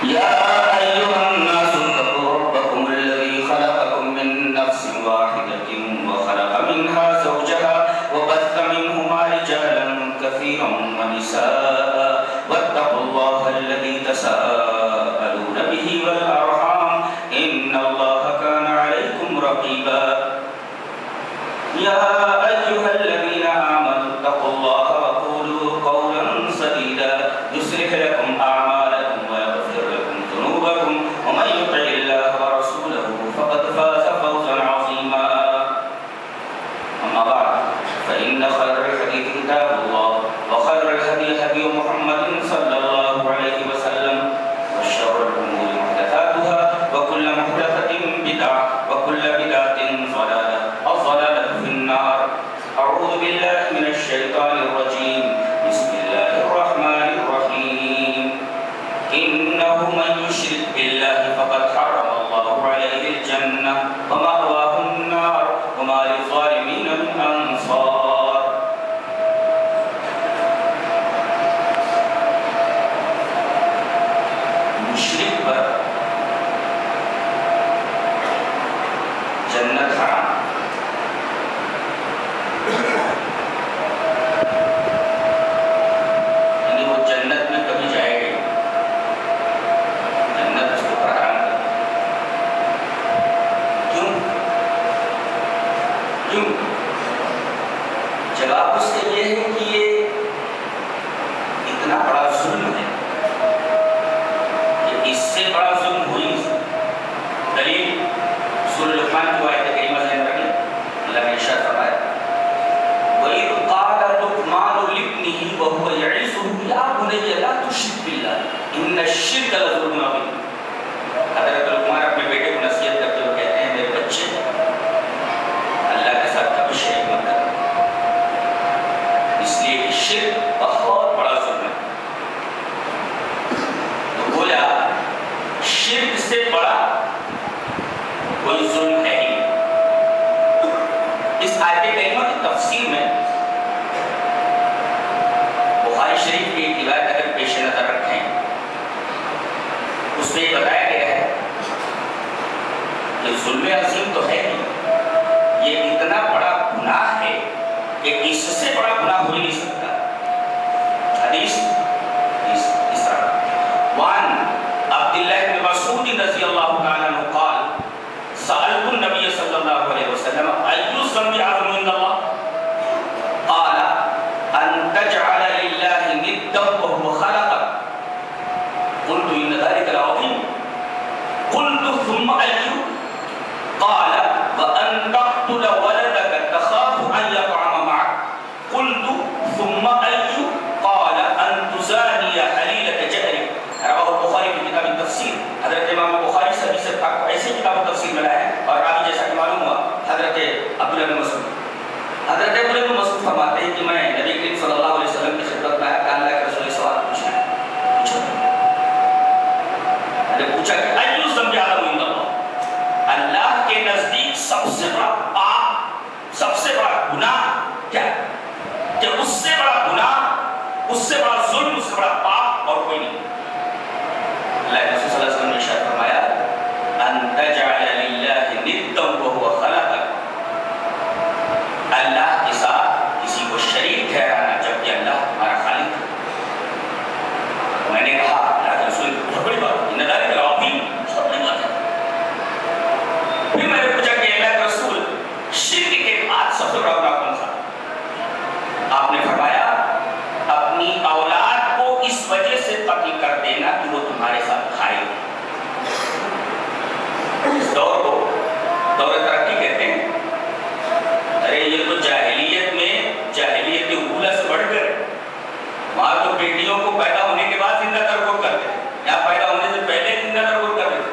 يا أيها الناس اتقوا ربكم الذي خلقكم من نفس واحدة وخلق منها زوجها وبث منهما رجالا كثيرا ونساء واتقوا الله الذي تساءلون به والأرحام إن الله كان عليكم رقيبا يا أيها الذين آمنوا اتقوا الله وقولوا قولا سديدا يصلح لكم أعمالكم ويغفر لكم ذنوبكم ومن يطع الله ورسوله فقد فاز فوزا عظيما أما بعد فإن خير الحديث كتاب الله وخير الهدي هدي محمد صلى الله عليه وسلم وشر الأمور محدثاتها وكل محدثة بدعة وكل بدعة ضلالة الضلالة في النار أعوذ بالله من الشيطان الرجيم بسم الله الرحمن الرحيم إنه من يشرك بالله فقد حرم الله عليه الجنة ومأواه النار وما للظالمين من أنصار مشرک پر جنت حرام یعنی وہ جنت میں کبھی جائے گا جنت اس کو حرام کر کیوں جواب اس کے یہ ہے کہ یہ اتنا بڑا ظلم ہے کہ اس سے بڑا ظلم ہو ہی نہیں سکتا دلیل سورہ لقمان کی آیت کریمہ ذہن رکھیں اللہ نے ارشاد فرمایا وَإِذْ قَالَ لُقْمَانُ لِابْنِهِ وَهُوَ يَعِظُهُ يَا بُنَيَّ لَا تُشْرِكْ بِاللَّهِ إِنَّ الشِّرْكَ لَظُلْمٌ عَظِيمٌ حضرت لقمان اپنے بیٹے کو نصیحت کرتے ہوئے کہتے ہیں میرے بچے اللہ کے ساتھ کبھی شریک مت کرنا اس لیے کہ شرک بہت بڑا ظلم ہے تو گویا شرک سے بڑا کوئی ظلم ہے ہی اس آیت کریمہ کی تفسیر میں بخاری شریف کی ایک روایت اگر پیش نظر رکھیں اس میں یہ بتایا گیا ہے کہ ظلم عظیم تو ہے ہی یہ اتنا بڑا گناہ ہے کہ اس سے بڑا گناہ ہو ہی نہیں سکتا حدیث اس طرح وان عبداللہ بن مسعود رضی اللہ تعالی عنہ قال سألت النبي صلى الله عليه وسلم أي الذنب أعظم عند الله قال أن تجعل لله ندا وهو خلقك قلت إن ذلك العظيم قلت ثم أي قال وأن تقتل ولدك تخاف أن يطعم معك قلت ثم أي قال أن تزاني حليلة جهرك رواه البخاری کی کتاب تفسیر حضرت امام بخاری سبھی سے ایسے کتاب تفسیر میں لائے ہیں اور ابھی جیسا کہ معلوم ہوا حضرت عبداللہ بن مسعود فرماتے ہیں کہ میں نبی کریم صلی اللہ علیہ وسلم کی خدمت میں آیا کہ اللہ کے رسول سوال پوچھنا ہے میں نے پوچھا کہ ایو ذنب اعظم عند اللہ اللہ کے نزدیک سب سے بڑا پاپ سب سے بڑا گناہ کیا ہے کہ اس سے بڑا گناہ اس سے بڑا ظلم اس سے بڑا پاپ اور کوئی نہیں اللہ کے رسول صلی اللہ علیہ وسلم نے ارشاد فرمایا ان تجعل للہ ندا وهو خلقک اللہ کے ساتھ کسی کو شریک ٹھہرانا جبکہ اللہ تمہارا خالق ہے میں نے کہا اللہ کے رسول بہت بڑی بات ان ذلک العظیم بہت بڑی بات ہے پھر میں نے پوچھا کہ اللہ کے رسول شرک کے بعد سب سے بڑا گناہ کون سا آپ نے فرمایا اپنی اولاد کو اس وجہ سے قتل کر دینا کہ وہ تمہارے ساتھ کھائے اس دور کو دور ترقی کہتے ہیں ارے یہ تو جاہلیت میں جاہلیت اولا سے بڑھ کر وہاں تو بیٹیوں کو پیدا ہونے کے بعد زندہ ترک کرتے یا پیدا ہونے سے پہلے زندہ ترک کر دیتے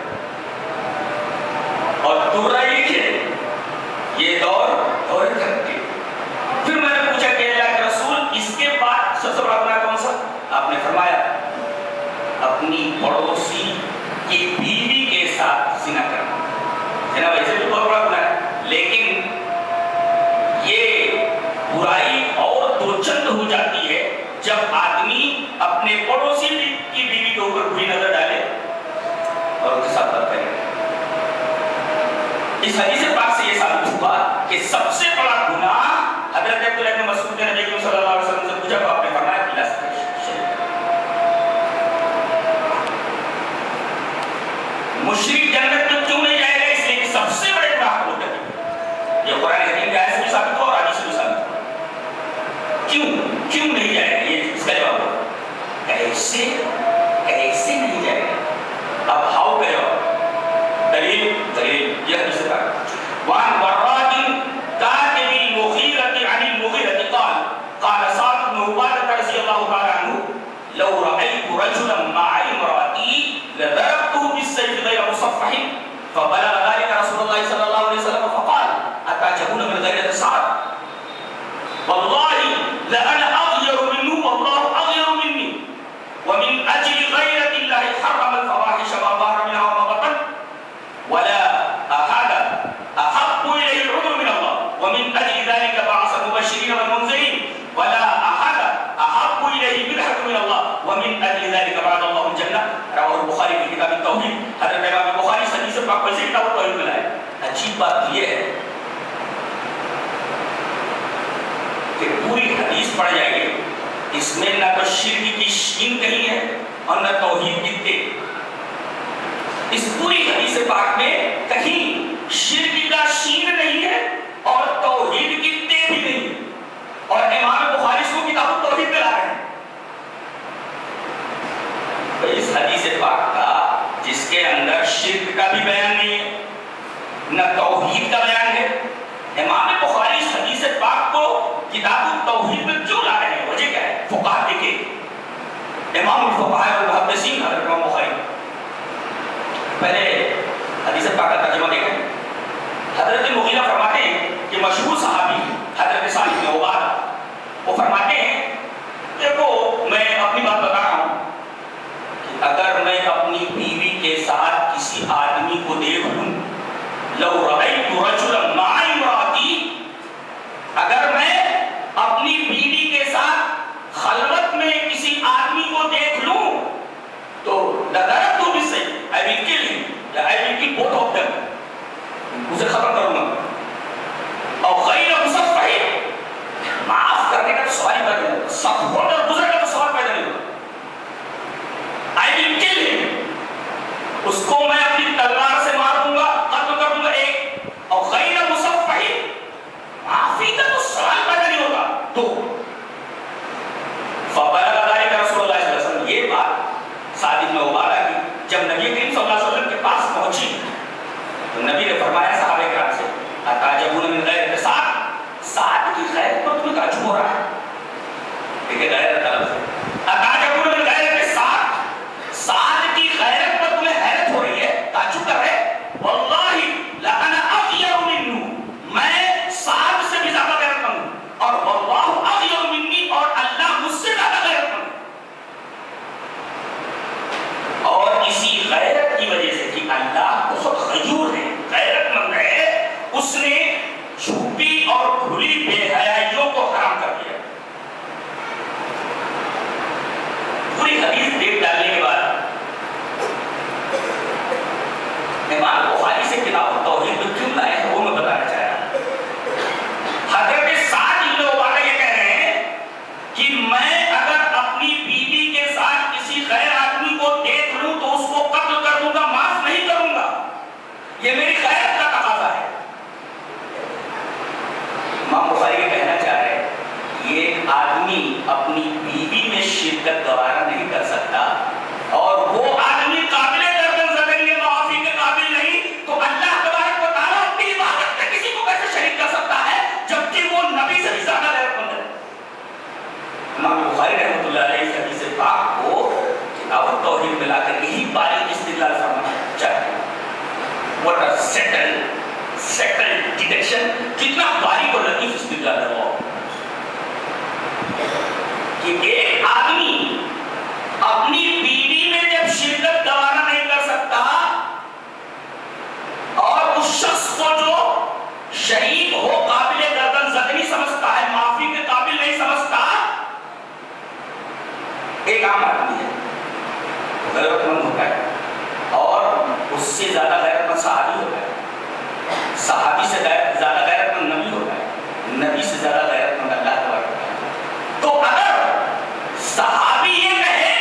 اور دوسرا یہ کہ یہ دور ترقی پھر میں نے پوچھا کہ اللہ کے رسول اس کے بعد سب سے بڑا گناہ کون سا آپ نے فرمایا اپنی پڑوسی کی بیوی کے ساتھ زنا کرنا جناب ایسے بھی بہت بڑا گناہ ہے لیکن یہ برائی اور دو چند ہو جاتی ہے جب آدمی اپنے پڑوسی کی بیوی کے اوپر بری نظر ڈالے حدیث پاک سے یہ ثابت ہوا کہ سب سے بڑا گناہ حضرت عبداللہ بن مسعود نے نبی کریم صلی اللہ علیہ وسلم سے پوچھا تو آپ نے فرمایا کہ مشرک جنت میں کیوں نہیں جائے گا؟ اس لیے کہ سب سے بڑے گناہ کو مرتکب۔ یہ قرآن حکیم کی آیت سے بھی ثابت ہوا اور حدیث سے بھی ثابت ہوا۔ کیوں نہیں جائے گا؟ یہ اس کا جواب ہوا کیسے نہیں جائے گا؟ اب ہاؤ کا جواب دلیل یہ حدیث ہے وعن براء كاتب المغيرة عن المغيرة قال سعد بن عبادة رضي الله تعالى عنه لو رأيت رجلا مع امرأتي لضربته بالسيف غير مصفح فبلغ ذلك رسول الله صلى الله عليه وسلم فقال أتعجبون من غيرة سعد والله لأنا أغير منه والله أغير مني ومن أجل غيرة الله حرم الفواحش ما ظهر منها وما بطن ولا أحد أحب إليه العذر من الله ومن أجل ذلك بعث المبشرين والمنذرين ولا أحد أحب إليه بدعة من الله ومن أجل ذلك بعث الله الجنة رواه البخاري في كتاب التوحيد حضرت امام بخاری حدیث پاک میں سے کتاب التوحید میں لائے۔ عجیب بات یہ ہے کہ پوری حدیث پڑھ جائے گی اس میں نہ تو شرک کی شین کہیں ہے اور نہ توحید کی تے۔ اس پوری حدیث پاک میں کہیں شرک کا شین نہیں ہے اور توحید کی تے بھی نہیں، اور امام بخاری اس کو کتاب التوحید میں لا رہے ہیں۔ اس حدیث پاک کا جس کے اندر شرک کا بھی بیان نہیں ہے نہ توحید کا بیان ہے، امام بخاری اس حدیث پاک کو کتاب التوحید میں کیوں لا رہے ہیں؟ وجہ کیا ہے؟ فقہا دیکھیں امام الفقہاء والمحدثین حضرت امام بخاری پہلے حدیث پاک کا ترجمہ دیکھیں۔ حضرت مغیرہ فرماتے ہیں کہ مشہور صحابی حضرت سعد بن عبادہ وہ فرماتے ہیں دیکھو میں اپنی بات بتا رہا ہوں کہ اگر میں اپنی بیوی کے ساتھ کسی آدمی کو دیکھ لوں لو رأیت رجلا مع امرأتی، اگر میں اپنی بیوی کے ساتھ خلوت میں کسی آدمی کو دیکھ لوں تو لضربته بالسيف I will kill him یا I will kill both of them، اسے ختم کروں گا۔ اور غیر مصفح، معاف کرنے کا تو سوال ہی پیدا نہیں ہوگا، صف ہونے اور گزرنے کا تو سوال پیدا نہیں ہوگا۔ I will kill him، اس کو میں اپنی تلوار سے مار دوں گا، قتل کر دوں گا ایک، اور غیر مصفح، معافی کا تو سوال پیدا نہیں ہوگا دو۔ فبلغ ذلك رسول اللہ صلی اللہ علیہ وسلم، یہ بات سعد بن عبادہ کی جب نبی کریم صلی اللہ علیہ وسلم کے پاس پہنچی تو نبی نے فرمایا صحابہ کرام سے اتعجبون من غیرت سعد، سعد کی غیرت پر تمہیں تعجب ہو رہا ہے؟ دیکھیں غیرت کا لفظ اتعجبون من غیرت سعد، سعد کی غیرت پر تمہیں حیرت ہو رہی ہے، تعجب کر رہے واللہ لأنا اغیر منہ، میں سعد سے بھی زیادہ غیرت مند ہوں، اور واللہ اغیر منی، اور اللہ مجھ سے زیادہ غیرت مند۔ اور اسی غیرت کی وجہ سے کہ اللہ بہت غیور ہے، غیرت مند ہے، اس نے چھپی اور کھلی بے حیائیوں کو حرام کر دیا۔ پوری حدیث دیکھ ڈالنے کے بعد امام بخاری سے کتاب التوحید میں کیوں لائے ہیں وہ میں بتانا چاہ رہا ہوں۔ حضرت سعد بن عبادہ یہ کہہ رہے ہیں کہ میں اگر اپنی بیوی کے ساتھ کسی غیر آدمی کو دیکھ لوں تو اس کو قتل کر دوں گا، معاف نہیں کروں گا، یہ میری غیرت کا تقاضا ہے۔ امام بخاری یہ کہنا چاہ رہے ہیں یہ آدمی اپنی بیوی میں شرکت گوارا نہیں کر سکتا اور وہ آدمی قابل گردن زدنی معافی کے قابل نہیں، تو اللہ تبارک و تعالیٰ اپنی عبادت میں کسی کو کیسے شریک کر سکتا ہے جبکہ وہ نبی سے بھی زیادہ غیرت مند ہے؟ امام بخاری رحمۃ اللہ علیہ اس حدیث پاک کو کتاب التوحید میں لا کر یہی باریک استدلال فرمانا چاہتے ہیں۔ What a settled deduction، کتنا باریک اور لطیف استدلال ہے وہ کہ ایک آدمی اپنی بیوی میں جب شرکت گوارا نہیں کر سکتا اور اس شخص کو جو شریک ہو قابل گردن زدنی سمجھتا ہے، معافی کے قابل نہیں سمجھتا، ایک عام آدمی ہے، غیرت مند ہوتا ہے اور اس سے زیادہ غیرت مند صحابی ہوتا ہے، صحابی سے زیادہ غیرت مند نبی ہوتا ہے، نبی سے زیادہ غیرت مند اللہ تبارک و تعالیٰ۔ تو اگر صحابی یہ کہے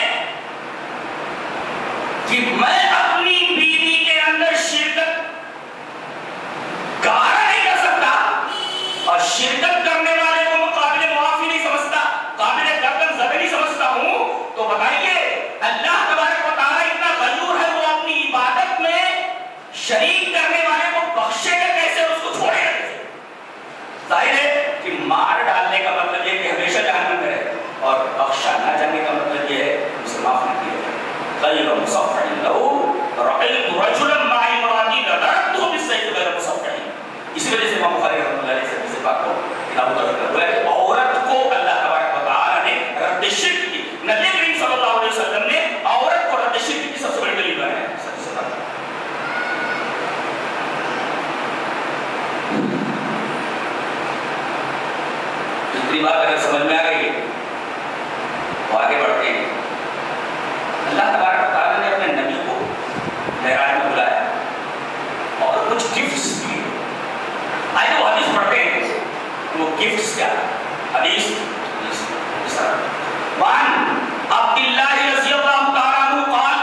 کہ میں اپنی بیوی کے اندر شرکت گوارا نہیں کر سکتا اور شرکت کرنے والے کو میں قابل معافی نہیں سمجھتا، قابل گردن زدہ نہیں سمجھتا ہوں، تو بتائیے اللہ تبارک و تعالیٰ اتنا غیور ہے، وہ اپنی عبادت میں شریک کرنے والے کو بخشے گا کیسے اور اس کو چھوڑے گا کیسے؟ ظاہر ہے کہ مار ڈالنے کا مطلب یہ کہ ہمیشہ جہنم میں رہے، اور بخشا نہ جانے کا مطلب یہ ہے اسے معاف نہ کیا جائے۔ غیر مصفح لہ رأیت رجلا معی امرأتی لضربته بالسیف غیر مصفح۔ اسی وجہ سے امام بخاری رحمۃ اللہ علیہ سے حدیث پاک کو کتاب التوحید میں کہ عورت کو اللہ تبارک و تعالیٰ نے رد شرک کی، نبی کریم صلی اللہ علیہ وسلم نے عورت کو رد شرک کی سب سے بڑی دلیل بنایا ہے۔ بات اگر سمجھ میں آ گئی ہے تو آگے بڑھتے ہیں۔ اللہ تبارک و تعالیٰ نے اپنے نبی کو معراج میں بلایا اور کچھ گفٹس دیے۔ آئے وہ حدیث پڑھتے ہیں، وہ گفٹس کیا؟ حدیث اس طرح وعن عبد اللہ رضی اللہ تعالیٰ عنہ قال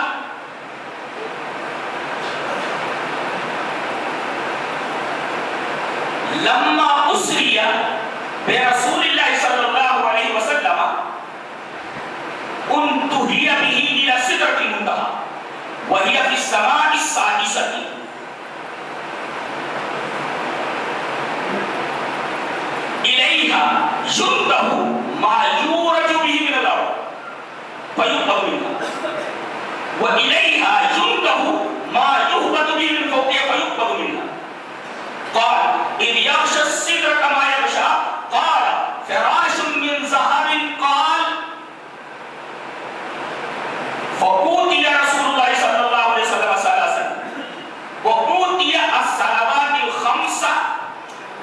لما اسری برسول اللہ صلی اللہ علیہ وسلم انتہی به الى سدرۃ المنتہى وہی فی السماء السادسۃ الیہا ینتہ ما یورج به من الارض فیقبض منها والیہا ینتہ ما یہبط به من فوقها فیقبض منها قال اذ یغشى السدرۃ ما یغشى قال فراش من ذهب قال فأوتي رسول الله صلى الله عليه وسلم ثلاثا وأوتي الصلوات الخمس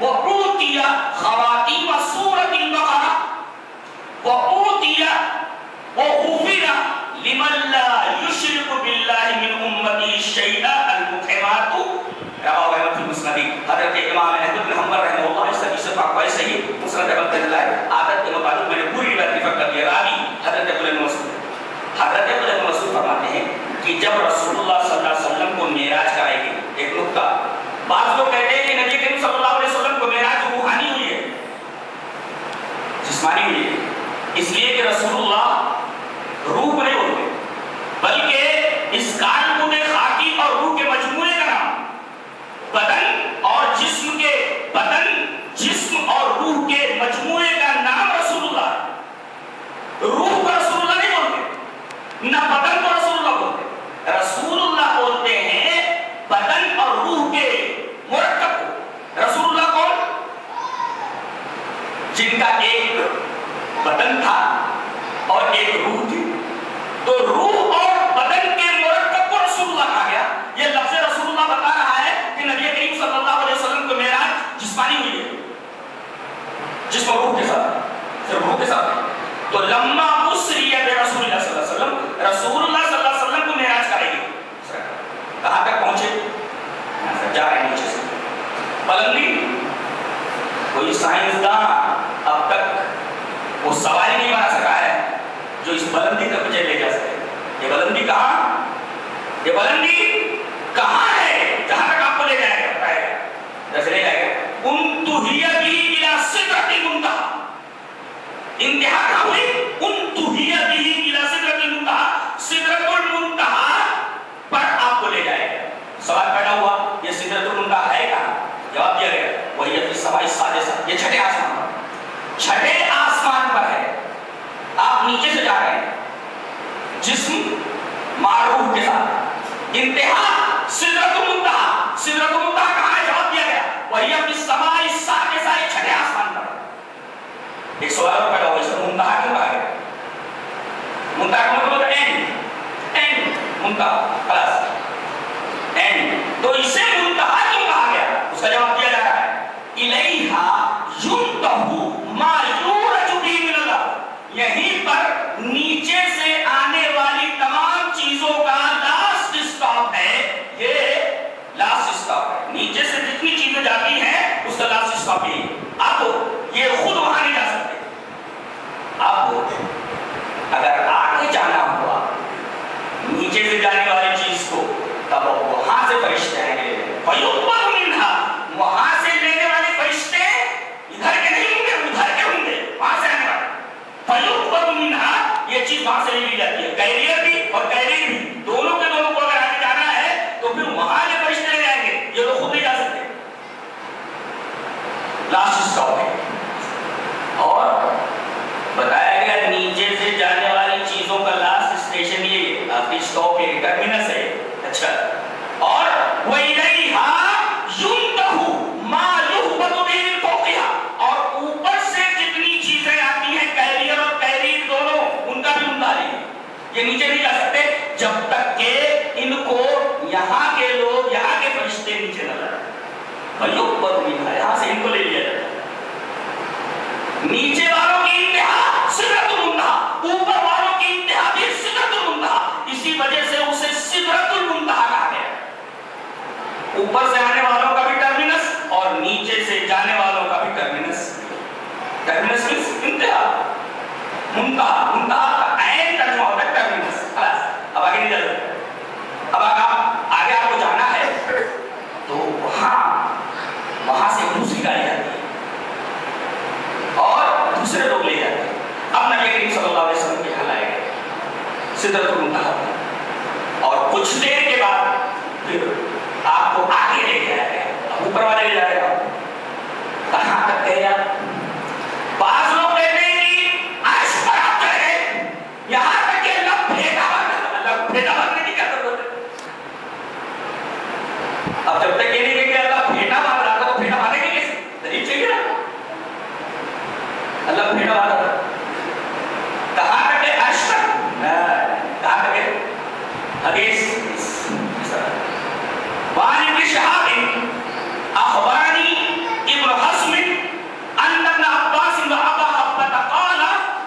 وأوتي خواتيم سورة البقرة وأوتي وغفر لمن لا يشرك بالله من أمته شيئا المطعمات رواه احمد في مسند۔ حضرت امام احمد بن حنبل رحمہ اللہ اس حدیث پاک کو ایسے ہی مسند احمد بن اللہ عادت کے مطابق میں نے پوری روایت ریفر کر دیا۔ راوی حضرت عبداللہ بن مسعود، حضرت عبداللہ بن مسعود فرماتے ہیں کہ جب رسول اللہ صلی اللہ علیہ وسلم کو معراج کرائے گی، ایک نکتہ، بعض لوگ کہتے ہیں کہ نبی کریم صلی اللہ علیہ وسلم کو معراج روحانی ہوئی ہے، جسمانی ہوئی ہے، اس لیے کہ رسول اللہ روح نہیں ہوتے بلکہ اس کائنات خاکی اور روح کے مجموعے کا نام بدن اور جسم کے جسم اور روح کے مجموعے کا نام رسول اللہ ہے۔ روح کو رسول اللہ نہیں بولتے، نہ بدن کو رسول اللہ بولتے، رسول اللہ بولتے ہیں بدن اور روح کے مرکب کو۔ رسول اللہ کون؟ جن کا ایک بدن تھا اور ایک روح تھی، تو روح اور بدن کے مرکب کو رسول اللہ کہا گیا۔ یہ لفظ رسول اللہ بتا رہا ہے کہ نبی کریم صلی اللہ علیہ وسلم کو معراج جسمانی ہوئی ہے، جسم اور روح کے ساتھ، صرف روح کے ساتھ۔ تو لما اسری برسول اللہ صلی اللہ علیہ وسلم، رسول اللہ صلی اللہ علیہ وسلم کو معراج کرے گی، کہاں تک پہنچے؟ جا رہے نیچے سے بلندی۔ کوئی سائنسدان اب تک وہ سوال ہی نہیں بنا سکا ہے جو اس بلندی تک مجھے لے جا سکے۔ یہ بلندی کہاں، یہ بلندی کہاں ہے جہاں تک آپ کو لے جائے گا؟ بتائے گا جیسے لے جائے گا انتہی به الى سدرۃ المنتہى، انتہا کہاں ہوئی؟ انتہی به الى سدرۃ المنتہى، سدرۃ المنتہى پر آپ کو لے جائے گا۔ سوال پیدا ہوا یہ سدرۃ المنتہى ہے کہاں؟ جواب دیا گیا وہی فی السماء السادسۃ، یہ چھٹے آسمان پر، چھٹے آسمان پر ہے۔ آپ نیچے سے جا رہے ہیں جسم معروف کے ساتھ، انتہا سدرۃ المنتہى، سدرۃ المنتہى کہاں ہے؟ جواب دیا گیا وہی فی السماء السادسۃ، چھٹے آسمان پر۔ ایک سوال اور پیدا ہوا اس کو منتہا کیوں کہا گیا؟ منتہا کا مطلب اینڈ، منتہا خلاص اینڈ، تو اسے منتہا کیوں کہا گیا؟ اس کا جواب دیا جا رہا ہے الیہا ینتہ ما یورج به من الارض، یہیں پر نیچے سے آنے والی تمام چیزوں کا لاسٹ اسٹاپ ہے، یہ لاسٹ اسٹاپ ہے۔ نیچے سے جتنی نیچے سے جانے والی چیز کو، تب وہاں سے فرشتے آئیں گے، فَيُقْبَلُ مِنْهَا، وہاں سے لینے والے فرشتے ادھر کے نہیں ہوں گے، ادھر کے ہوں گے، وہاں سے آنے والے، فَيُقْبَلُ مِنْهَا، یہ چیز وہاں سے لی جاتی ہے، کیریئر بھی اور کیریئر بھی، دونوں کے دونوں کو اگر آگے جانا ہے تو پھر وہاں کے فرشتے لے جائیں گے، یہ تو خود نہیں جا سکتے، لاسٹ اسٹاپ ہے۔ اور بتایا گیا نیچے سے جانے والی چیزوں کا لاسٹ اسٹیشن یہ آخری اسٹاپ ہے، ٹرمینس ہے۔ اچھا، اور وَإِلَيْهَا يُنْتَهُ مَا يُهْبَطُ بِهِ مِنْ فَوْقِهَا، اور اوپر سے جتنی چیزیں آتی ہیں کیریئر اور کیریئر دونوں، ان کا بھی منتقلی ہے، یہ نیچے نہیں جا سکتے جب تک کہ ان کو یہاں کے لوگ، یہاں کے فرشتے نیچے نہ لائیں۔ فَيُقْبَضُ مِنْهَا، یہاں سے ان کو لے لیا جاتا ہے۔ نیچے والوں کی انتہا سدرۃ المنتہا، اوپر والوں کی انتہا بھی سدرۃ المنتہا، اسی وجہ سے اسے سدرۃ المنتہا کہا گیا۔ اوپر سے آنے والوں کا بھی ٹرمینس اور نیچے سے جانے والوں کا بھی ٹرمینس۔ ٹرمینس مینس انتہا، منتہا، منتہا کا عین ترجمہ ہوتا ہے ٹرمینس۔ خلاص، اب آگے نہیں جا سکتے۔ اب آگے آپ کو جانا ہے تو وہاں سے دوسری گاڑی آتی ہے اور دوسرے لوگ لے جاتے ہیں۔ اب نبی کریم صلی اللہ علیہ وسلم کے یہاں لائے گئے سدرۃ المنتہا، اور کچھ دیر کے بعد پھر آپ کو آگے لے جایا گیا، اوپر والے لے جائے گا، کہاں تک گیا؟ بعض لوگ کہتے ہیں کہ عرش پر آپ چڑھ گئے، یہاں تک کہ اللہ بھیٹا بھرنے کی کیا ضرورت ہے؟ اب جب تک یہ نہیں کہ اللہ بھیٹا بھر رہا تھا تو بھیٹا بھرنے کی کیسے دلیل چاہیے نا؟ اللہ بھیڑا والا تھا، کہاں تک ہے؟ عرش تک، کہاں تک ہے؟ حدیث وعن ابن شهاب اخبرني ابن حزم ان ابن عباس وابا حبة قال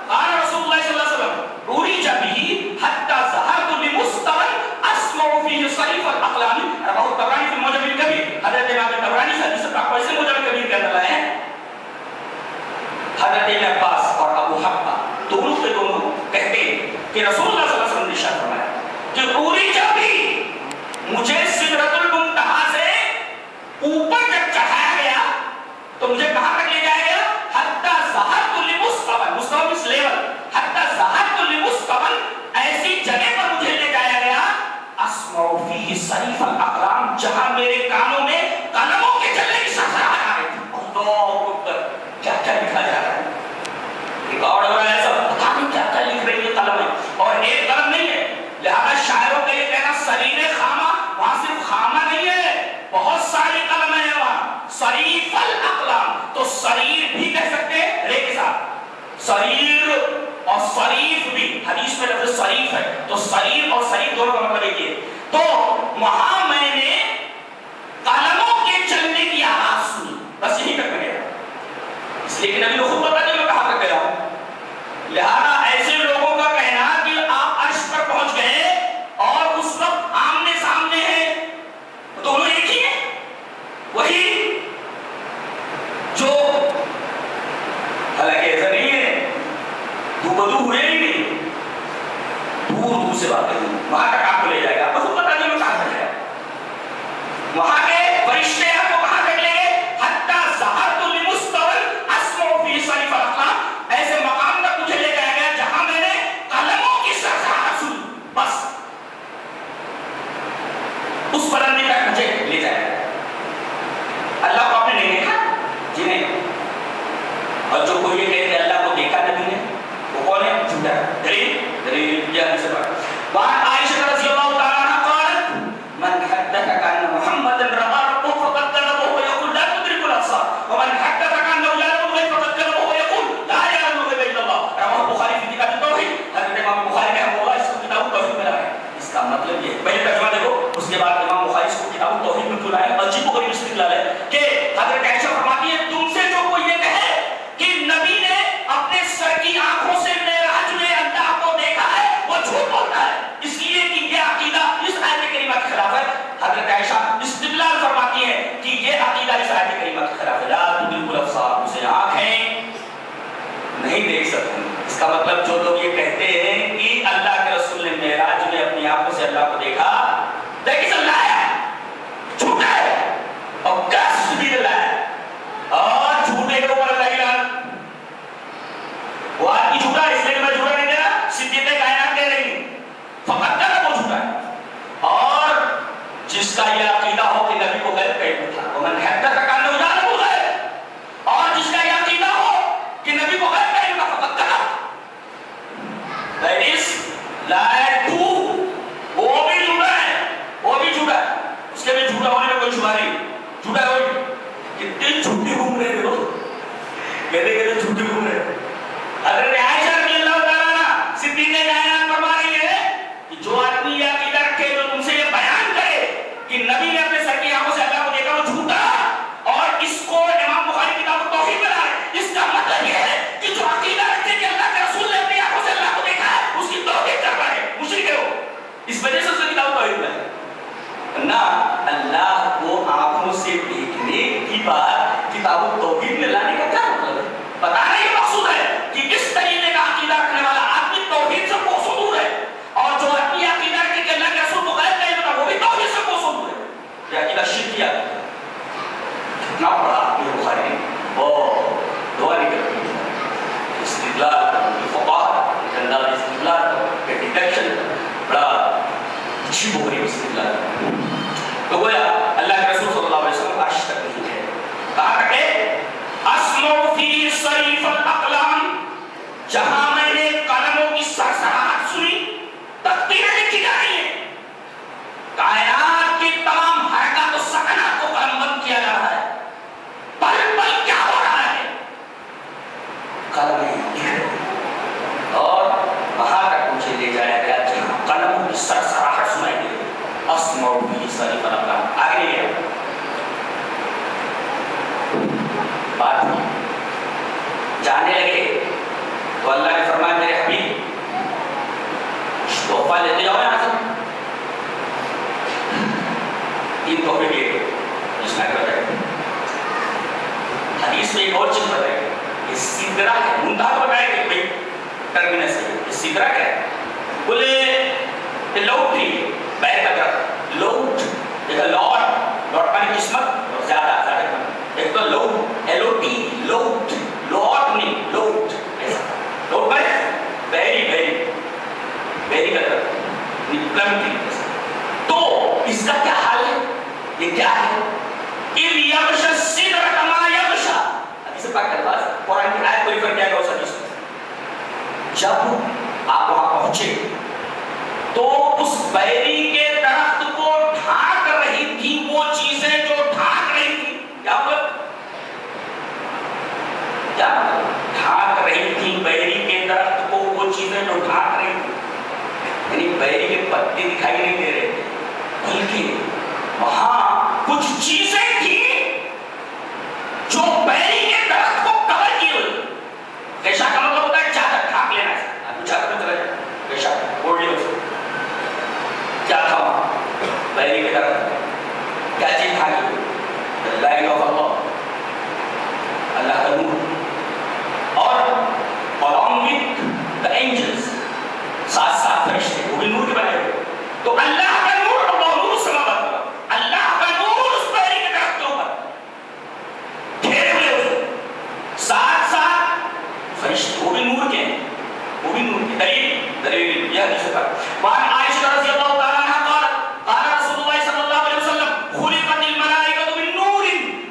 قال رسول الله صلى الله عليه وسلم عرج به حتى ظهرت لمستوى اسمع فيه صريف الاقلام، رواه الطبراني في المعجم الكبير۔ حضرت امام طبرانی حدیث کا کوئی معجم الکبیر کے اندر ہے، حضرت ابن عباس اور ابو حبہ دونوں کے دونوں کہتے ہیں کہ رسول اللہ صلی اللہ علیہ وسلم نے ارشاد فرمایا کہ پوری جب بھی مجھے سدرۃ المنتہا سے اوپر جب چڑھایا گیا تو مجھے کہاں تک لے جایا گیا؟ حتی ظہرت لمستوى، مستوى اس لیول، حتی ظہرت لمستوى، ایسی جگہ پر مجھے لے جایا گیا اسمع فیہ صریف الاقلام، جہاں میرے کانوں میں قلموں کے چلنے کی سرسراہٹ آ رہی تھی۔ اللہ اکبر، کیا کیا لکھا جا رہا ہے، ریکارڈ ہو رہا ہے، سب پتہ نہیں کیا کیا لکھ رہی ہے قلم ہے، اور ایک قلم نہیں ہے۔ لہذا شاعروں کا یہ کہنا سریر خامہ، وہاں صرف خامہ نہیں ہے، بہت ساری قلم ہے وہاں، صریف الاقلام، تو سریر بھی کہہ سکتے ہیں رے کے ساتھ، سریر اور صریف بھی، حدیث میں لفظ صریف ہے، تو سریر اور صریف دونوں کا مطلب ایک ہے۔ تو وہاں میں نے قلموں کے چلنے کی آواز سنی، بس یہی تک میں گیا، اس لیے کہ نبی کو خود پتا نہیں میں کہاں تک گیا ہوں۔ لہذا ایسے لوگوں کا کہنا کہ آپ عرش پر پہنچ گئے اور اس وقت آمنے سامنے ہیں، دونوں ایک ہی ہیں، وہی جو حالانکہ ایسا نہیں ہے، دو بدو ہوئے ہی نہیں، دور دور سے بات کریں، وہاں تک آپ کو لے جائے گا، آپ کو خود پتا نہیں میں کہاں تک گیا، وہاں کے فرشتے آپ کو کہاں تک لے گئے؟ حتی ظہرت لمستوى اسمع فیہ صریف الاقلام، ایسے مقام تک مجھے لے جایا گیا جہاں میں نے قلموں کی سرسراہٹ سنی، بس اس بلندی تک مجھے لے جایا گیا۔ اللہ کو آپ نے نہیں دیکھا؟ جی نہیں، اور جو کوئی یہ کہے کہ اللہ کو دیکھا نبی نے، وہ کون ہے؟ جھوٹا ہے۔ دلیل یہ حدیث سے بات۔ وعن عائشہ رضی اللہ تعالی عنہا قالت من حدثك ان محمدا رأى ربه فقد كذب وهو يقول لا تدرك الابصار ومن حدثك انه يعلم الغيب فقد كذب وهو يقول لا يعلم الغيب الا الله، رواه البخاری في كتاب التوحید۔ حضرت امام بخاری رحمہ اللہ اس کو کتاب التوحید میں لائے۔ اس کا مطلب یہ پہلے ترجمہ دیکھو، اس کے بعد امام بخاری اس کو کتاب التوحید میں کیوں لائے؟ عجیب و غریب استدلال ہے کہ حضرت عائشہ فرماتی ہے تم سے جو کوئی یہ کہے کہ نبی نے اپنے سر کی آنکھوں سے معراج میں اللہ کو دیکھا ہے، وہ جھوٹ بولتا ہے، اس لیے کہ یہ عقیدہ اس آیت کریمہ کے خلاف ہے۔ حضرت عائشہ استدلال فرماتی ہے کہ یہ عقیدہ اس آیت کریمہ کے خلاف ہے، لا تدرک الابصار، اسے آنکھیں نہیں دیکھ سکتی۔ اس کا مطلب جو لوگ یہ کہتے ہیں کہ اللہ کے رسول نے معراج میں اپنی آنکھوں سے اللہ کا یہ عقیدہ ہو کہ نبی کو غیب کا علم تھا، ومن حدثك انه يعلم الغیب، اور جس کا یہ عقیدہ ہو کہ نبی کو غیب کا علم تھا فقط that is lied to، وہ بھی جھوٹا ہے، وہ بھی جھوٹا ہے، اس کے بھی جھوٹا ہونے میں کوئی شبہ نہیں، جھوٹا ہے وہی۔ کتنے جھوٹے گھوم رہے ہیں لوگ، کہتے کہتے جھوٹے گھوم رہے ہیں۔ حضرت عائشہ رضی اللہ تعالیٰ عنہ صدیقہ کائنات فرما رہی ہے کہ جو آدمی یہ عقیدہ رکھے، جو تم سے یہ بیان کرے کہ نبی نے اپنے سر کی آنکھوں سے اللہ کو دیکھا، وہ جھوٹا، اور اس کو امام بخاری کتاب التوحید بنا رہے۔ اس کا مطلب یہ ہے کہ جو عقیدہ رکھتے کہ اللہ کے رسول نے اپنی آنکھوں سے اللہ کو دیکھا ہے، اس کی توحید کر رہا ہے، مشرک ہے وہ، اس وجہ سے اس نے کتاب التوحید بنائی۔ نہ اللہ کو آنکھوں سے دیکھنے کی بات کتاب التوحید میں لانے کا کیا مطلب ہے؟ بتانا یہ مقصود ہے کہ اس طریقے کا عقیدہ رکھنے والا آدمی توحید سے کوسوں دور ہے، اور جو آدمی عقیدہ رکھے کہ اللہ کے رسول کو غیب کا علم تھا، وہ بھی توحید سے کوسوں دور ہے۔ یہ عقیدہ شرکی عقیدہ ہے۔ کتنا بڑا یہ بخاری نے اور دعا نکل رہی ہے، استدلال کا فقہ انداز استدلال کا ڈیٹیکشن بڑا اچھی بخاری استدلال۔ تو گویا اللہ کے رسول صلی اللہ علیہ وسلم عرش تک نہیں ہے، کہاں تک ہے؟ اسمع فی صریف الاقلام، جہاں میں نے قلموں کی سرسراہٹ سنی، تقدیریں لکھی جا رہی ہیں، کائنات کی تمام حرکات و سکنات کو قلم بند کیا جا رہا ہے، پل پل کیا ہو رہا ہے، قلمیں لکھ رہے ہیں، اور وہاں تک مجھے لے جایا گیا جہاں قلموں کی سرسراہٹ سنائی دے رہی ہے۔ اسمع فی صریف الاقلام، آگے گیا بات جانے لگے تو اللہ نے فرمایا میرے حبیب تحفہ لیتے جاؤ یہاں سے، تین تحفے لیے جس میں بتائے حدیث میں ایک اور چیز بتائے، یہ سدرہ ہے، منتہا تو بتائے کہ بھائی ٹرمینس ہے، یہ سدرہ کیا ہے؟ بولے لوٹ تھی بیر کا طرف لوٹ، ایک لوٹ پانی قسمت اور زیادہ ایک تو لوٹ LOT لوٹ، لوٹ نہیں لوٹ، ایسا لوٹ پر ویری ویری ویری کا طرف۔ تو اس کا کیا حال ہے؟ یہ کیا ہے؟ اِذْ يَغْشَى السِّدْرَةَ مَا يَغْشَى، حدیث پاک کا الفاظ قرآن کی آیت کو ریفر کیا گیا اس حدیث میں۔ جب آپ وہاں پہنچے تو اس بیری کے درخت کو ڈھانک رہی تھی وہ چیزیں جو ڈھانک رہی تھی، کیا مطلب؟ کیا مطلب؟ ڈھانک رہی تھی بیری کے درخت کو وہ چیزیں جو ڈھانک رہی تھی، یعنی بیری کے پتے دکھائی نہیں دے رہے، بلکہ وہاں کچھ چیزیں تھیں جو بیری کے درخت کو کور کیے ہوئے۔ پیشہ کا مطلب ہوتا ہے چادر، ڈھانک لینا ہے، آپ چادر میں چلا جائے پیشہ اوڑھ لے۔ کیا تھا وہاں بیری کے درخت؟ کیا چیز ڈھانکی؟ لائٹ آف اللہ، اللہ کا نور، اور along with the angels، ساتھ ساتھ فرشتے، وہ بھی نور کے بنائے ہوئے۔ تو اللہ کا نور، اللہ نور سماوات والارض، اللہ کا نور اس بیری کے درخت کے اوپر گھیرے ہوئے ہوئے، ساتھ ساتھ فرشتے، وہ بھی نور کے ہیں، وہ بھی نور کے۔ دلیل یہ حدیث ہے۔ وعن عائشہ رضی اللہ تعالیٰ عنہ قالت قال رسول اللہ صلی اللہ علیہ وسلم خلقت الملائکۃ من نور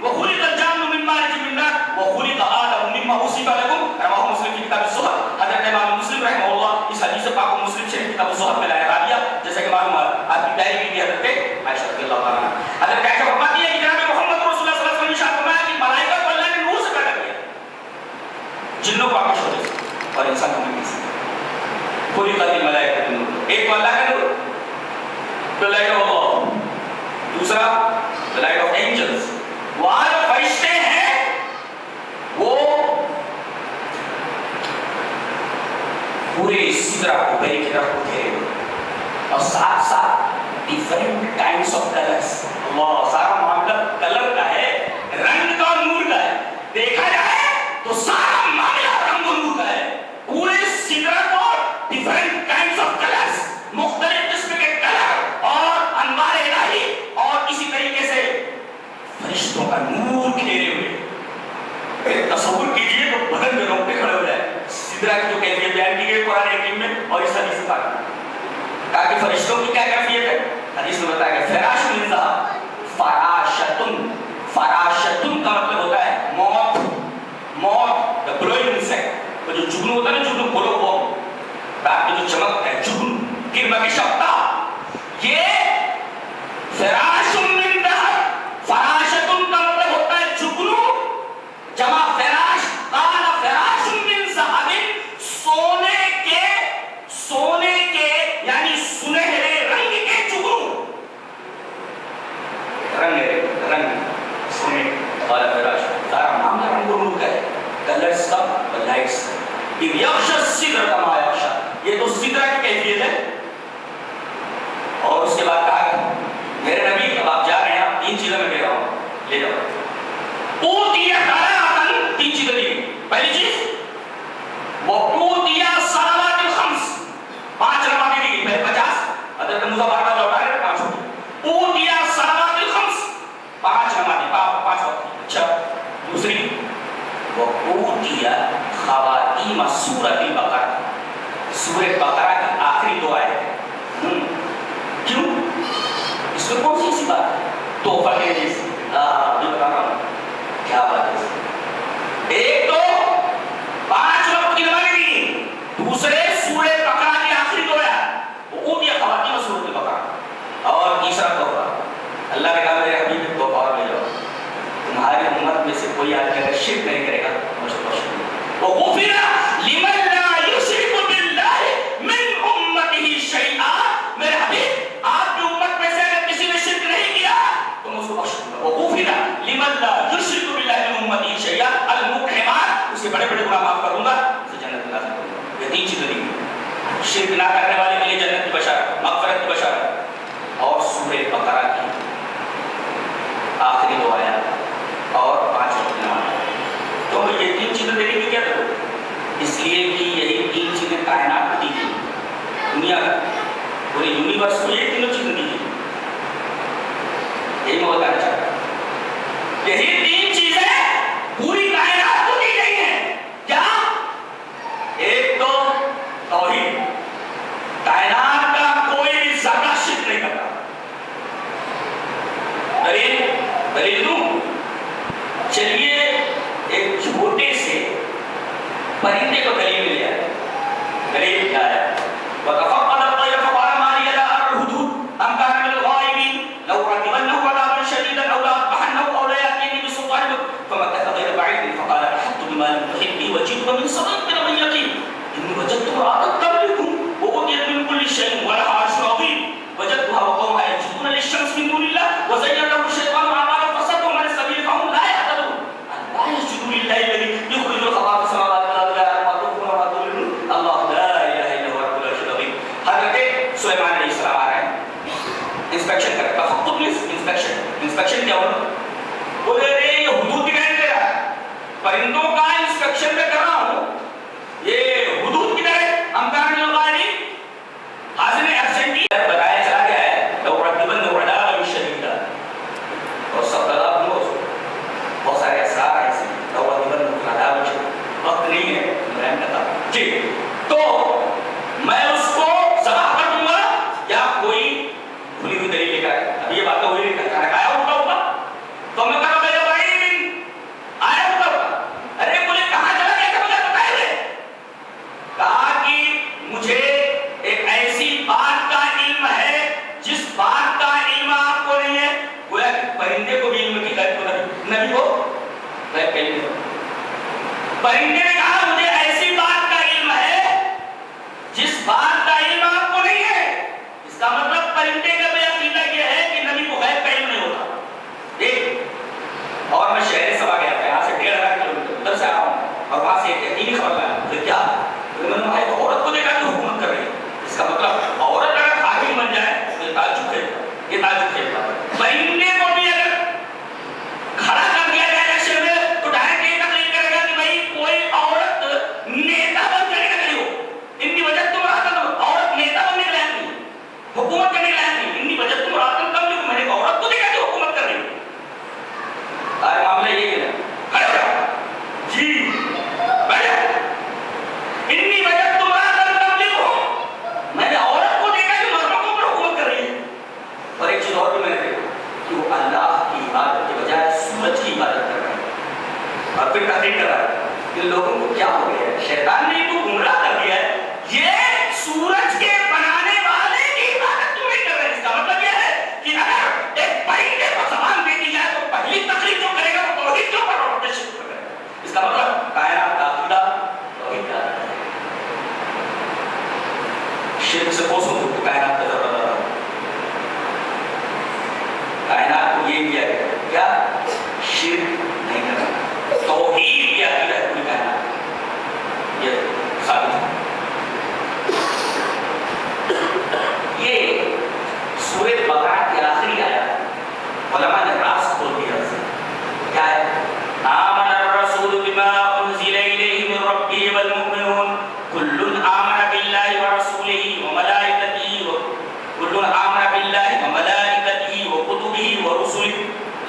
وخلق الجان من مارج من نار وخلق آدم مما وصف لكم، رواه مسلم کی کتاب الزہد۔ حضرت امام مسلم رحمہ اللہ اس حدیث پاک کو مسلم شریف کی کتاب الزہد میں لایا راویہ، جیسا کہ معلوم ہے آپ کی ڈائری بھی حضرت عائشہ رضی اللہ تعالیٰ عنہ۔ حضرت عائشہ فرماتی ہے کہ جناب محمد رسول اللہ صلی اللہ علیہ وسلم نے ارشاد فرمایا کہ ملائکہ کو اللہ نے نور سے پیدا کیا، جنوں کو آگ شعلے سے اور انسان کو مٹی سے۔ خلقت الملائکۃ من نور، ایک تو اللہ کا نور، the light of Allah، دوسرا the light of angels۔ وہاں جو فرشتے ہیں وہ پورے سدرہ کو بیری کے درخت کو گھیرے ہوئے، اور ساتھ ساتھ ڈیفرنٹ کائنڈس آف کلرز۔ اللہ، سارا معاملہ کلر کا ہے، رنگ کا اور نور کا ہے۔ دیکھا جائے تو سارا معاملہ رنگ و نور کا ہے، پورے سدرہ کو ڈیفرنٹ کائنڈس آف کلرز، مختلف قسم کے کلر اور انوار الہی، اور اسی طریقے سے فرشتوں کا نور گھیرے ہوئے۔ تصور کیجئے تو بدن میں رونگٹے کھڑے ہو جائے۔ سدرہ کی جو کیفیت بیان کی گئی قرآن حکیم میں اور اس حدیث پاک میں، تاکہ فرشتوں کی کیا کیفیت ہے، حدیث میں بتایا گیا فراش من ذہب، فراش من ذهب، فراشتن کا مطلب ہوتا ہے جگنو، جمع فراش، قال فراش من ذهب، سونے کے یعنی سنہرے رنگ کے جگنو، رنگ سونے، قال فراش، سارا معاملہ رنگوں کا ہے، کلرز کا اور لائٹس کا. یغشی السدرۃ ما یغشی، یہ تو سدرہ کی کیفیت ہے. اور اس کے بعد کہا کہ میرے نبی اب آپ جا رہے ہیں، تین چیزیں میں کہہ رہا ہوں لے جاؤ. اوتیا قرآن، تین چیزیں دی گئی. پہلی چیز وہ اوتیا صلوات الخمس، 5 نمازیں دی گئی. پہلے 50 حضرت موسیٰ بارہ لوٹا رہے 5 ہوئی. اوتیا صلوات الخمس، 5 نمازیں 5 وقت. اچھا دوسری وہ اوتیا خواتیم سورۃ البقرہ، سورۃ بقرہ کی آخری دعا ہے. کیوں؟ اس میں کون سی بات ہے؟ تحفہ کے جیسے میں بتا رہا ہوں کیا بات ہے. ایک تو 5 وقت کی نماز دی، دوسرے سورۃ بقرہ کی آخری دعا ہے وہ اوتیا خواتیم سورۃ البقرہ. اور تیسرا تحفہ اللہ نے کہا میرے حبیب کو تحفہ اور لے جاؤ، تمہاری امت میں سے کوئی آدمی اگر شرک نہیں کرے گا مجھ کو بخش دو. وغفر لمن لا یشرک باللہ من امتہ شیئا، میرے حبیب آپ کی امت میں سے اگر کسی نے شرک نہیں کیا تو میں اس کو بخش دوں گا. وغفر لمن لا یشرک باللہ من امتہ شیئا المقحمات، اسے بڑے بڑے گناہ معاف کر دوں گا، اسے جنت میں داخل کروں گا. یہ 3 چیزیں دی گئی. شرک نہ کرنے والے کے لیے جنت کی بشارت، مغفرت کی بشارت، اور سورۃ بقرہ کی آخری دعا ہے اور 5 وقت کی نماز. تو یہ 3 چیزیں دینے کی کیا ضرورت؟ اس لیے کہ یہی 3 چیزیں کائنات کو دی گئی، دنیا پورے یونیورس کو یہ تینوں چیزیں دی گئی. یہی میں بتانا چاہتا ہوں، یہی 3 چیزیں پوری کائنات کو دی گئی ہیں. کیا؟ ایک تو توحید، کائنات کا کوئی بھی ذرہ شرک نہیں کرتا. دلیل دوں؟ چلیے ایک چھوٹے سے پرندے کو دلیل مل جائے. دلیل کیا ہے؟ وَتَفَقَّدَ الطَّيْرَ فَقَالَ مَا لِيَ لَا أَرَى الْهُدْهُدَ أَمْ كَانَ مِنَ الْغَائِبِينَ لَأُعَذِّبَنَّهُ عَذَابًا شَدِيدًا أَوْ لَأَذْبَحَنَّهُ أَوْ لَيَأْتِيَنِّي بِسُلْطَانٍ مُبِينٍ فَمَكَثَ غَيْرَ بَعِيدٍ فَقَالَ أَحَطتُ بِمَا لَمْ تُحِطْ بِهِ وَجِئْتُكَ مِنْ سَبَإٍ بِنَبَإٍ يَقِينٍ إِنِّي وَجَدتُّ امْرَأَةً تَمْلِكُهُمْ وَأُوتِيَتْ مِنْ كُلِّ شَيْءٍ وَلَهَا عَرْشٌ عَظِيمٌ وَجَدتُّهَا وَقَوْمَهَا يَسْجُدُونَ لِلشَّمْسِ مِنْ دُونِ اللَّهِ وَزَيَّنَ لَهُمُ الشَّيْطَانُ أَعْمَالَهُمْ فَصَدَّهُمْ عَنِ السَّبِيلِ فَهُمْ لَا يَهْتَدُونَ أَلَّا يَسْجُدُوا لِلَّهِ الَّذِي يُخْرِجُ الْخَبَءَ فِي السَّمَاوَاتِ وَالْأَرْضِ وَيَعْلَمُ مَا تُخْفُونَ وَمَا تُعْلِنُونَ اللَّهُ لَا إِلَٰهَ إِلَّا هُوَ رَبُّ الْعَرْشِ الْعَظِيمِ. حضرت سلیمان علیہ السلام آ رہے ہیں، انسپیکشن کریں. تفقد میں انسپیکشن کیا ہونا؟ بولے رے یہ حدود دکھائی دے رہا ہے، پرندوں کا انسپیکشن میں کر رہا ہوں، یہ حدود کدھر ہے؟ ہم کہاں جو غائبی حاضر ایبسنٹی بتایا چلا گیا ہے لَأُعَذِّبَنَّهُ عَذَابًا شَدِيدًا. اور سب طرف بہت سارے اسرار ہیں ایسے. لَأُعَذِّبَنَّهُ عَذَابًا شَدِيدًا وقت نہیں ہے میں بتا جی. تو میں اس کو ذبح کر دوں گا یا کوئی کھلی ہوئی دلیل لے کر ابھی یہ باتیں ہوئی نہیں کہا آیا ہوگا تو میں کہا میرے بھائی آیا ہوگا. ارے بولے کہاں چلا گیا تھا مجھے بتائے ہوئے. کہا کہ مجھے ایک ایسی بات کا علم ہے جس بات کا علم آپ کو نہیں ہے. گویا کہ پرندے کو بھی علم کی نبی کو پرندے نے کہا مجھے ایسی بات کا علم ہے جس بات کا علم آپ کو نہیں ہے. اس کا مطلب پرندے کا بھی عقیدہ یہ ہے کہ نبی کو غیب کا علم نہیں ہوتا. دیکھ اور میں شہر سبا گیا تھا، یہاں سے 1.5 کلومیٹر ادھر سے آ رہا ہوں اور وہاں سے ایک یقینی خبر لایا. پھر کیا میں نے ایک عورت کو دیکھا کہ حکومت کر رہی ہے. اس کا مطلب عورت اگر حاکم بن جائے تو یہ تعجب کھیلتا. پرندے کو بھی اگر کھڑا کر دیا جائے الیکشن میں تو ڈائریکٹ یہ تقریر کرے گا کہ بھائی کوئی عورت نیتا بن کرے گا نہیں ہو. انی وجہ تم راتن عورت نیتا بننے کے لائق نہیں، حکومت کرنے کے لائق نہیں. انی وجہ تم راتن کم جو میں نے عورت کو دیکھا کہ حکومت کر رہی ہے. آئے معاملہ یہ ہے کھڑے ہو جاؤ جی بیٹھو. انی وجہ تم راتن کم جو میں نے عورت کو دیکھا کہ مردوں کو پر حکومت کر رہی ہے. اور ایک چیز اور بھی میں نے دیکھا کہ وہ اللہ کی عبادت کے بجائے سورج کی عبادت کر رہے ہیں اور پھر تحقیق کر رہا ہے کہ لوگوں کو کیا ہو گیا ہے. شیطان نے تو گمراہ کر دیا ہے. یہ سورج کے بنانے والے کی عبادت تو نہیں کر رہے. اس کا مطلب یہ ہے کہ اگر کیا شرک نہیں کرنا، توحید کی عقیدہ ہے کوئی کہنا یہ ثابت ہے۔ یہ سورۃ بقرہ کی آخری آیت علماء نے راز کھول دیا اسے، کیا ہے؟ آمن الرسول بما انزل الیہ من ربہ والمؤمنون کل آمن باللہ ورسولہ وملائکتہ کل آمن باللہ وملائکتہ وکتبہ ورسلہ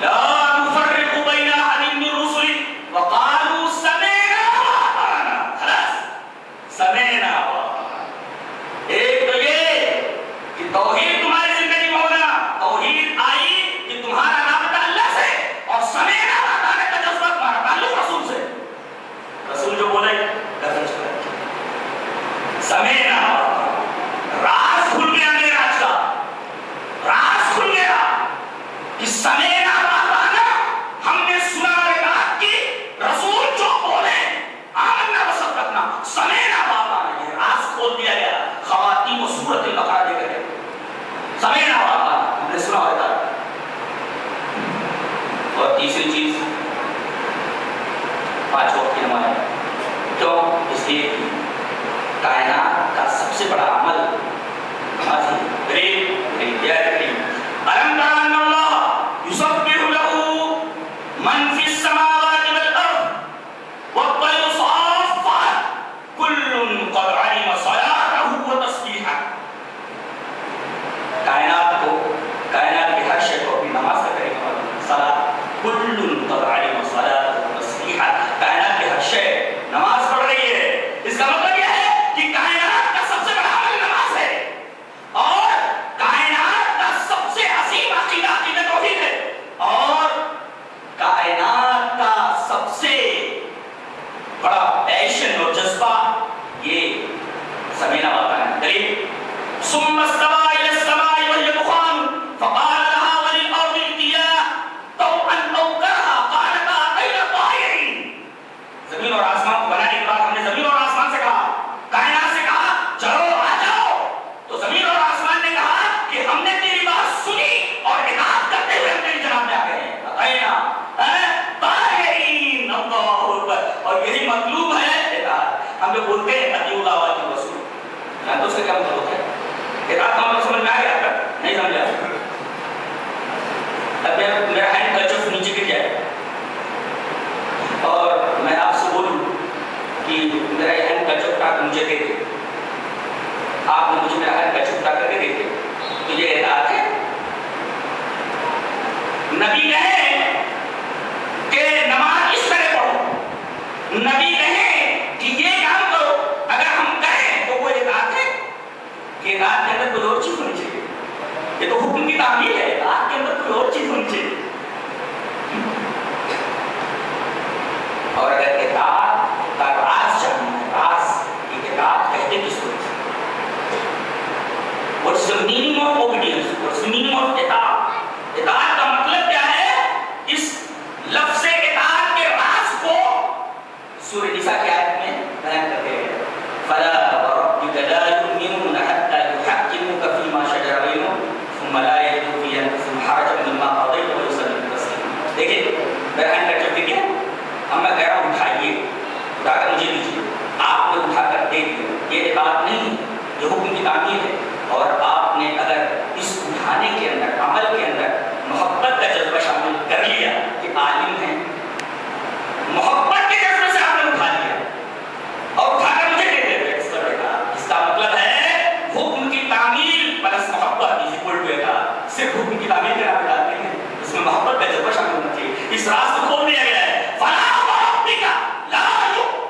لا نفرق بین احد من رسلہ وقالوا سمعنا واطعنا، خلاص سمعنا واطعنا۔ ایک تو یہ کہ توحید تمہاری زندگی میں ہونا، توحید آئی کہ تمہارا رابطہ اللہ سے، اور سمعنا واطعنا کا جذبہ تمہارا تعلق رسول سے، رسول جو بولے کرنا چاہیے۔ سمعنا واطعنا، راز کھل گیا میرا آج کا، راز کھل گیا کہ سمعنا واطعنا، ہم نے سنا اور اطاعت کی، رسول جو بولے آمنا وصدقنا، سمعنا واطعنا، یہ راز کھول دیا گیا خواتین و سورۃ البقرہ دے کر، سمعنا واطعنا، ہم نے سنا اور اطاعت۔ اور تیسری چیز 5 وقت کی نماز، کیوں؟ اس لیے کہ کائنات کا سب سے بڑا عمل نماز ہے۔ ألم تر أن الله يسبح له من في السماوات والأرض والطير صافات كل قد علم صلاته وتسبيحه۔ کائنات کے ہر شے کو اپنی نماز کا طریقہ معلوم ہے۔ صلاۃ كل قد علم صلاته وتسبيحه، کائنات کے ہر شے نماز پڑھ رہی ہے۔ اس کا مطلب یہ ہے کہ کائنات کا سب سے بڑا عمل نماز ہے، اور کائنات کا سب سے عظیم عقیدہ عقیدہ توحید ہے، اور کائنات کا سب سے بڑا پیشن اور جذبہ یہ سمعنا واطعنا۔ دلیل ثم استوى الى السماء وهي دخان فقال لها وللارض ائتيا طوعا او كرها قالتا اتينا طائعين۔ زمین اور آسمان کو بنانے کے بعد ہم نے زمین اور آسمان سے کہا، کائنات سے کہا چلو آ جاؤ، تو زمین اور آسمان نے کہا کہ ہم نے تیری بات سنی اور اطاعت کرتے ہوئے ہم تیری جناب میں آ گئے ہیں، اتینا طائعین، اللہ اکبر۔ اور یہی مطلوب ہے اطاعت۔ ہم لوگ بولتے ہیں اطیعوا اللہ واطیعوا الرسول، جانتے اس کا کیا مطلب ہوتا ہے؟ اطاعت کا مطلب سمجھ میں آ گیا؟ نہیں سمجھا؟ اب میرا ہینڈ کرچف نیچے گر جائے اور میں آپ سے بولوں کہ میرا یہ ہینڈ کرچف اٹھا کر مجھے دے دے، آپ نے مجھے میرا ہینڈ کرچف اٹھا کر کے دے دے، تو یہ اطاعت ہے؟ نبی کہیں کہ نماز اس طرح پڑھو، نبی کہیں کہ یہ کام کرو، اگر ہم کہیں تو وہ اطاعت ہے؟ کہ اطاعت کے اندر کوئی اور چیز ہونی چاہیے، یہ تو حکم کی تعمیل ہے، اطاعت کے اندر کوئی اور چیز ہونی چاہیے۔ اور اگر اطاعت کا راز جاننا ہے، راز کہ اطاعت کہتے کس کو؟ What's the meaning of obedience? What's the meaning of اطاعت؟ اطاعت کا مطلب کیا ہے؟ اس لفظ اطاعت کے راز کو سورہ نساء کی آیت میں بیان کرتے ہیں، فَلَا وَرَبِّكَ لَا يُؤْمِنُونَ حَتَّى يُحَكِّمُوكَ فِي مَا شَجَرَ بَيْنَهُمْ ثُمَّ لَا يَجِدُوا فِي أَنفُسِهِمْ حَرَجًا مِّمَّا قَضَيْتَ وَيُسَلِّمُوا تَسْلِيمًا۔ دیکھیں میرا ہینڈ کرچف ٹھیک ہے، اب میں کہہ رہا ہوں اٹھائیے، اٹھا کر مجھے دیجیے، آپ نے اٹھا کر دے دیا، یہ اطاعت نہیں ہے، یہ حکم کی تعمیل ہے۔ اور آپ نے اگر اس اٹھانے کے اندر، عمل کے اندر محبت کا جذبہ شامل کر لیا کہ عالم ہیں، محبت کے جذبے سے آپ نے اٹھا لیا اور اٹھا کر مجھے دے دیا، اس کا مطلب ہے حکم کی تعمیل پلس محبت از اکول ٹو اطاعت۔ صرف حکم کی تعمیل کے نام اطاعت نہیں ہے، اس میں محبت کا جذبہ شامل ہونا چاہیے۔ اس راز کو کھول دیا گیا ہے، فَلَا وَرَبِّكَ لَا يُؤْمِنُونَ۔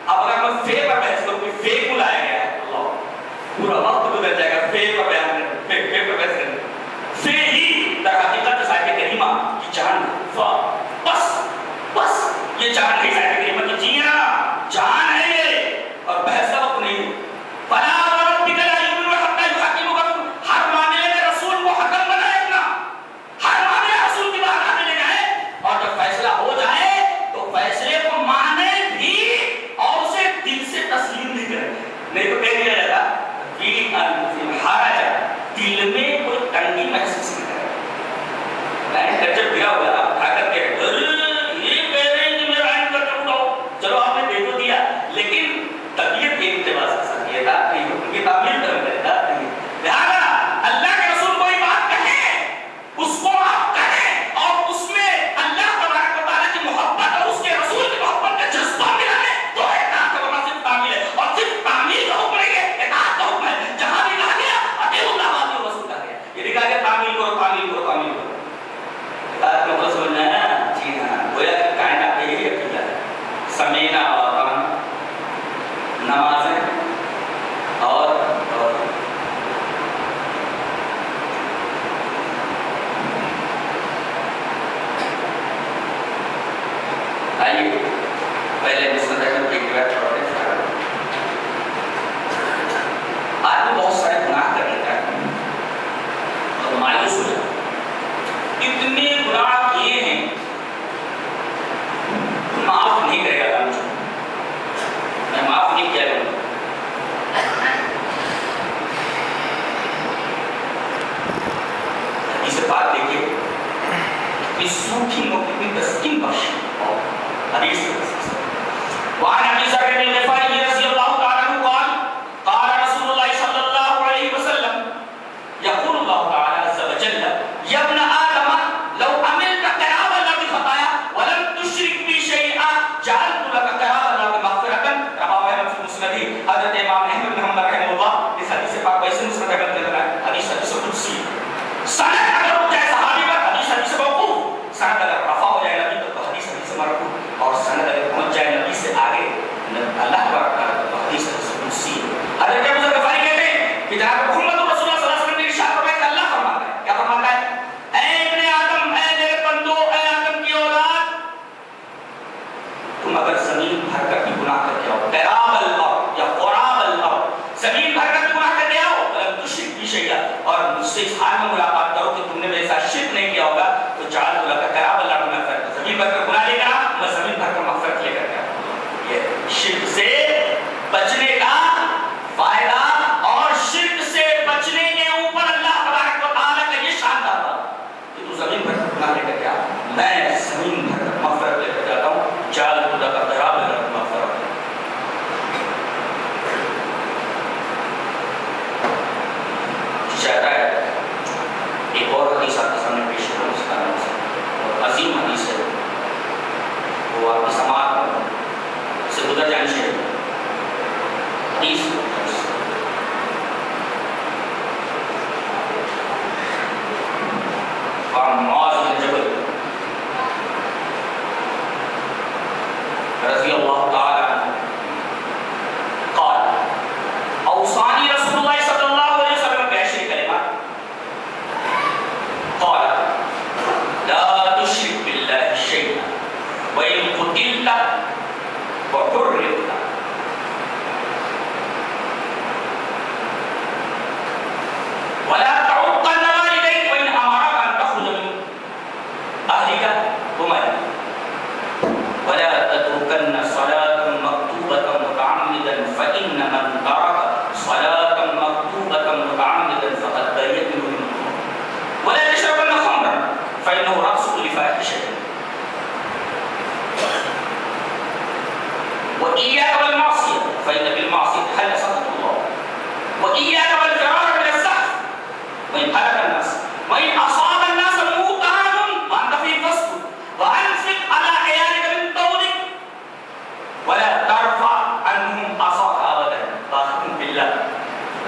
اب اگر میں فے پر بحث کروں کہ فے کو لایا گیا ہے، اللہ پورا وقت گزر جائے گا فے پر بیان کرنے، فے پر بحث کرنے۔ فے ہی در حقیقت اس آیت کریمہ کی جان ہے، بس یہ جان ہے، اس آیت کریمہ کی جینا جان ہے یہ، اور بحث کا وقت نہیں۔ فَلَا وَرَبِّكَ لَا يُؤْمِنُونَ حَتَّى يُحَكِّمُوكَ، ہر معاملے میں رسول کو حکم بنائے اپنا، ہر معاملے رسول کی بات آنے لے جائے، اور مایوس ہو جاتا اتنے گناہ کیے ہیں معاف نہیں کرے گا اللہ مجھے میں معاف نہیں کیا کروں اسے بات دیکھیے اس سوکھی نو کتنی تسکین بخشی حدیث وعن ابي ذر الغفاري رضي الله تعالى عنه قال قال رسول الله صلى الله عليه وسلم يقول الله تعالى عز وجل يا ابن آدم لو عملت قراب الله بخطايا ولم تشرك بي شيئا جعلت لك قراب الله بمغفرة رواه احمد في مسنده حضرت امام احمد بن حنبل رحمه الله اس حدیث پاک ویسے مسند احمد میں ہے حدیث قدسی سند اگر ہو جائے صحابی پر حدیث موقوف سند اگر رفع ہو جائے نبی تک تو حدیث مرفوع اور سند اگر پہنچ جائے نبی سے آگے اللہ تبارک تعالیٰ تو حدیث قدسی حضرت ابو ذر غفاری کہتے ہیں کہ جناب محمد رسول اللہ صلی اللہ علیہ وسلم نے ارشاد فرمایا کہ اللہ فرماتا ہے کیا فرماتا ہے اے ابن آدم اے میرے بندو اے آدم کی اولاد تم اگر زمین بھر کر بھی گناہ کر کے آؤ قراب الارض یا قراب الارض زمین بھر کر بھی گناہ کر کے آؤ ولم تشرک بی شیئا اور مجھ سے اس حال میں ملاقات کرو کہ تم نے میرے ساتھ شرک نہیں کیا ہوگا تو جعلت لک قراب الارض مغفرۃ زمین بھر کر گناہ لے کر آ میں زمین بھر کر مغفرت لے کر کے آؤں یہ شرک سے بچنے کا فائدہ اور شرک سے بچنے کے اوپر اللہ تبارک و تعالیٰ کا یہ شاندار بات کہ تو زمین بھر کر گناہ لے کر کے آ میں زمین بھر کر مغفرت لے کر جاتا ہوں جعلت لک قراب الارض مغفرۃ چاہتا ہے ایک اور حدیث آپ کے سامنے پیش کروں اس کا نام سے اور عظیم حدیث ہے وہ آپ کی سماعت سے گزر جانی چاہیے حدیث اور معاذ بن جبل رضی اللہ تعالی عنہ قال اوصانی رسول اللہ صلی اللہ علیہ وسلم بعشر کلمات قال لا تشرك بالله شيئا وإن قتلت وحرقت ولا تعقن والديك وإن أمرك أن تخرج من أهلك ومالك ولا تتركن صلاة مكتوبة متعمدا فإن من ترك صلاة مكتوبة متعمدا فقد برئ منه ولا تشربن خمرا فإنه رأس كل فاحشة وإياك والمعصية فإن بالمعصية حل سخط الله وإياك والفرار من الزحف وإن هلك الناس وإن أصاب الناس موطعان وأنت في فصل وأنفق على عيالك من طولك ولا ترفع عنهم عصاك أبدا باخذ بالله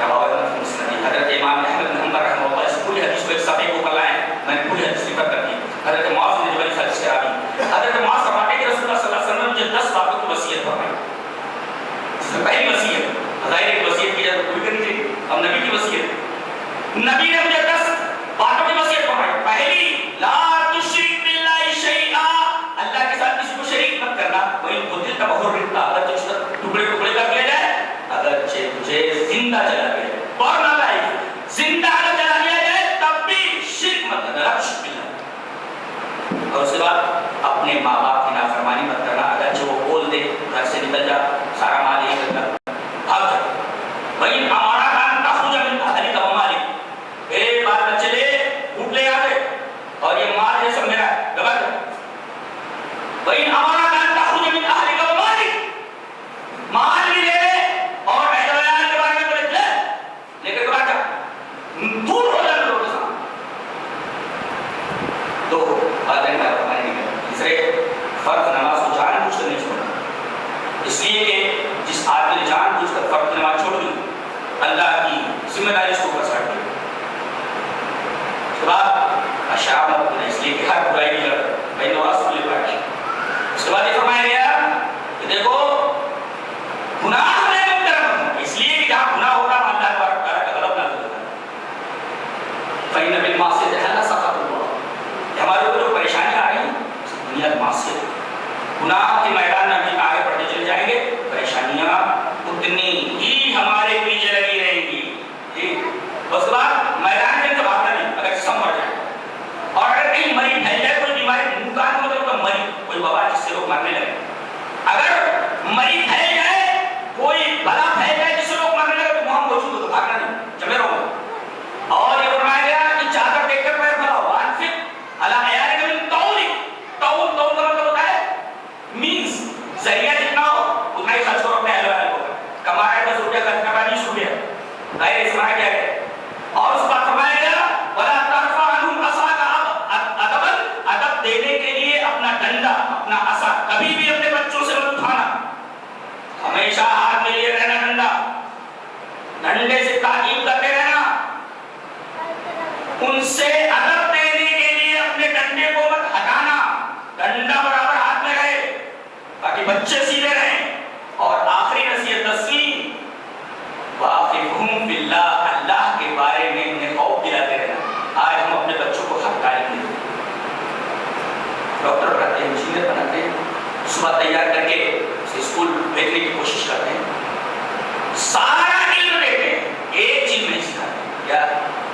رواه ابن مسلم حضرت امام احمد بن حنبل رحمہ اللہ اس پوری حدیث کو ایک صفحے کو اوپر لائیں میں نے پوری حدیث ذکر کر دی حضرت معاذ بن جبل حدیث کے راوی حضرت معاذ فرماتے ہیں کہ رسول اللہ صلی اللہ علیہ وسلم نے مجھے 10 باتوں کی وصیت فرمائی اس میں پہلی وصیت ظاہر ہے کہ وصیت کی جائے تو پوری کرنی چاہیے اب نبی کی وصیت نبی نے مجھے 10 باتوں کی وصیت فرمائی پہلی لا تشرک باللہ شیئا اللہ کے ساتھ کسی کو شریک مت کرنا وہی قتل تب حرقت اگر تجھ ٹکڑے ٹکڑے کر لیا جائے اگر تجھے زندہ جلا دیا جائے اور نہ لائے زندہ اگر جلا دیا جائے تب بھی شرک مت کرنا لا تشرک باللہ اور اس کے بعد اپنے ماں باپ کی نافرمانی مت کرنا اگرچہ وہ بول دے گھر سے نکل جا سارا مال یہ کرنا بھاگ جا بھائی ہمارا کام تخرج من اہلک و مالک ایک بار بچے لے اٹھ لے آتے اور یہ مال یہ سب میرا ہے دبا دے بھائی ہمارا کام تخرج من اہلک و مالک مال بھی لے اور اہل بیان کے بارے میں بولے لے کر کے بھاگ جا دور ہو جا لوگوں کے سامنے دو باتیں میں فرمانے کی تیسرے فرض نماز کو جان بوجھ کر نہیں چھوڑنا اس لیے کہ جس آدمی نے جان بوجھ کر فرض نماز چھوڑ دی اللہ کی ذمہ داری اس کو اوپر ساٹ دی اس کے بعد اشراب مت کرنا اس لیے کہ ہر برائی کی لڑ بین اور رسول اللہ اس کے بعد یہ فرمایا گیا کہ دیکھو گناہ میں مقترب اس لیے کہ جہاں گناہ ہوگا اللہ تبارک و تعالیٰ کا غضب نازل ہوتا ہے فإن بالمعصية حل سخط الله ہمارے اوپر جو پریشانیاں آ رہی ہیں بنیاد معصیت گناہ کے میدان میں بھی آگے بڑھتے چلے جائیں گے پریشانیاں اتنی ہی ہمارے پیچھے لگی رہیں گی اس کے بعد میدان میں سے بھاگنا نہیں اگر ان سے ادب دینے کے لیے اپنے ڈنڈے کو مت ہٹانا، ڈنڈا برابر ہاتھ میں رہے تاکہ بچے سیدھے رہیں۔ اور آخری نصیحت 10ویں، واقفہم باللہ، اللہ کے بارے میں انہیں خوف دلاتے رہنا۔ آج ہم اپنے بچوں کو حق تعلیم نہیں دیتے، ڈاکٹر بناتے ہیں، انجینئر بناتے ہیں، صبح تیار کر کے اسکول بھیجنے کی کوشش کرتے ہیں، سارا علم دیتے ہیں، ایک چیز نہیں سکھاتے، کیا؟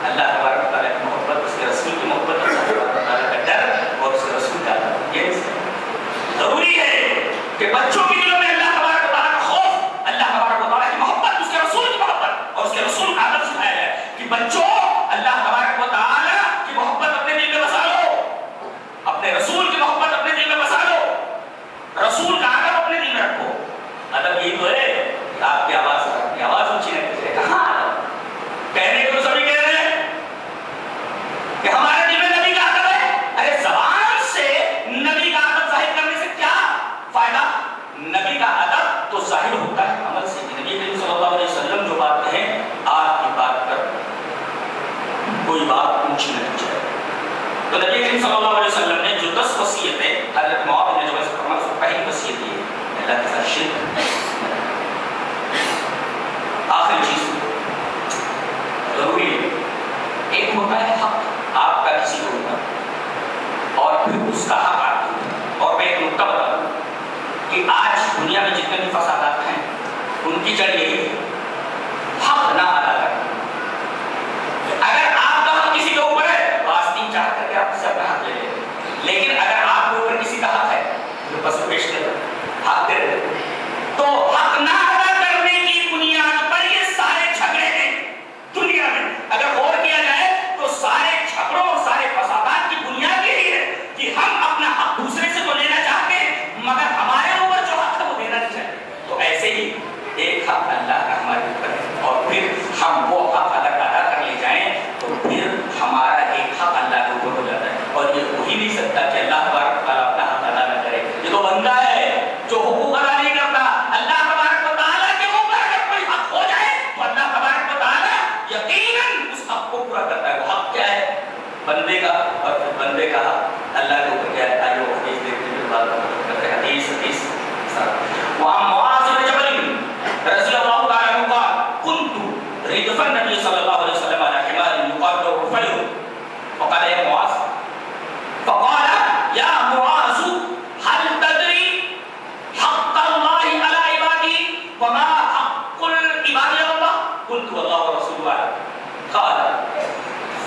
اللہ تبارک و تعالیٰ کی محبت، اس کے رسول کی محبت، اللہ تبارک و تعالیٰ کا ڈر اور اس کے رسول کا ادب۔ یہ نہیں سکھاتے۔ ضروری ہے کہ بچوں کے دلوں میں اللہ تبارک و تعالیٰ کا خوف، اللہ تبارک و تعالیٰ کی محبت، اس کے رسول کی محبت اور اس کے رسول کا ادب سکھایا جائے کہ بچوں اللہ تبارک و تعالیٰ کی محبت اپنے دل میں بسا لو، اپنے رسول کی محبت اپنے دل میں بسا لو، رسول کا ادب اپنے دل میں رکھو۔ ادب یہی تو ہے کہ آپ کی آواز اونچی نہیں ہے، کہاں کہنے کو سبھی کہہ رہے ہیں کہ ہمارے دل میں نبی کا ادب ہے۔ ارے زبان سے نبی کا ادب ظاہر کرنے سے کیا فائدہ؟ نبی کا ادب تو ظاہر ہوتا ہے عمل سے۔ نبی کریم صلی اللہ علیہ وسلم جو بات کہیں، آپ کی بات پر کوئی بات اونچی نہیں جائے۔ تو نبی کریم صلی اللہ علیہ وسلم نے جو 10 وصیتیں حضرت معاذ بن جبل سے فرمائی، اس کی پہلی وصیت یہ ہے اللہ کے ساتھ شرک۔ آخری چیز ضروری ہے، ایک ہوتا ہے حق آپ کا کسی کو ہوتا، اور پھر اس کا حق آپ کو ہوتا۔ اور میں ایک نکتہ بتا دوں کہ آج دنیا میں جتنے بھی فسادات ہیں ان کی جڑ یہی ہے، حق نہ ادا کرنا۔ اگر آپ کا حق کسی کے اوپر ہے تو آستین چاہ کر کے آپ سے اپنا حق لے لیں، لیکن اگر آپ کے اوپر کسی کا حق ہے تو بس پیش کر حق دے دیں۔ تو حق نہ ادا کرنے کی بنیاد پر یہ سارے جھگڑے ہیں دنیا میں۔ اگر غور کیا جائے تو سارے جھگڑوں اور سارے فسادات کی بنیاد یہی ہے کہ ہم اپنا حق دوسرے سے تو لینا چاہتے ہیں مگر ہمارے اوپر جو حق ہے وہ دینا نہیں چاہتے۔ تو ایسے ہی ایک حق اللہ کا ہمارے اوپر ہے، اور پھر ہم وہ حق اگر ادا کر لے جائیں تو پھر ہمارا ایک حق اللہ کے اوپر ہو جاتا ہے۔ اور یہ ہو ہی نہیں سکتا کہ اللہ تبارک و تعالیٰ اپنا حق ادا نہ کرے۔ یہ تو بندہ ہے جو حقوق ادا نہیں کرتا۔ اللہ تبارک و تعالیٰ کے اوپر اگر کوئی حق ہو جائے تو اللہ تبارک و تعالیٰ یقیناً اس حق کو پورا کرتا ہے۔ وہ حق کیا ہے؟ بندے کا، اور پھر بندے کا حق اللہ کے اوپر کیا ہے؟ آئیے وہ حدیث دیکھتے ہیں، بات کرتے ہیں۔ حدیث وعن معاذ بن جبل رضی اللہ تعالی عنہ قال كنت ردف النبي صلى الله عليه وسلم على حمار يقال له رفيع فقال يا معاذ، فقال يا معاذ هل تدري حق الله على عباده وما حق العباد على الله؟ قلت والله ورسوله اعلم۔ قال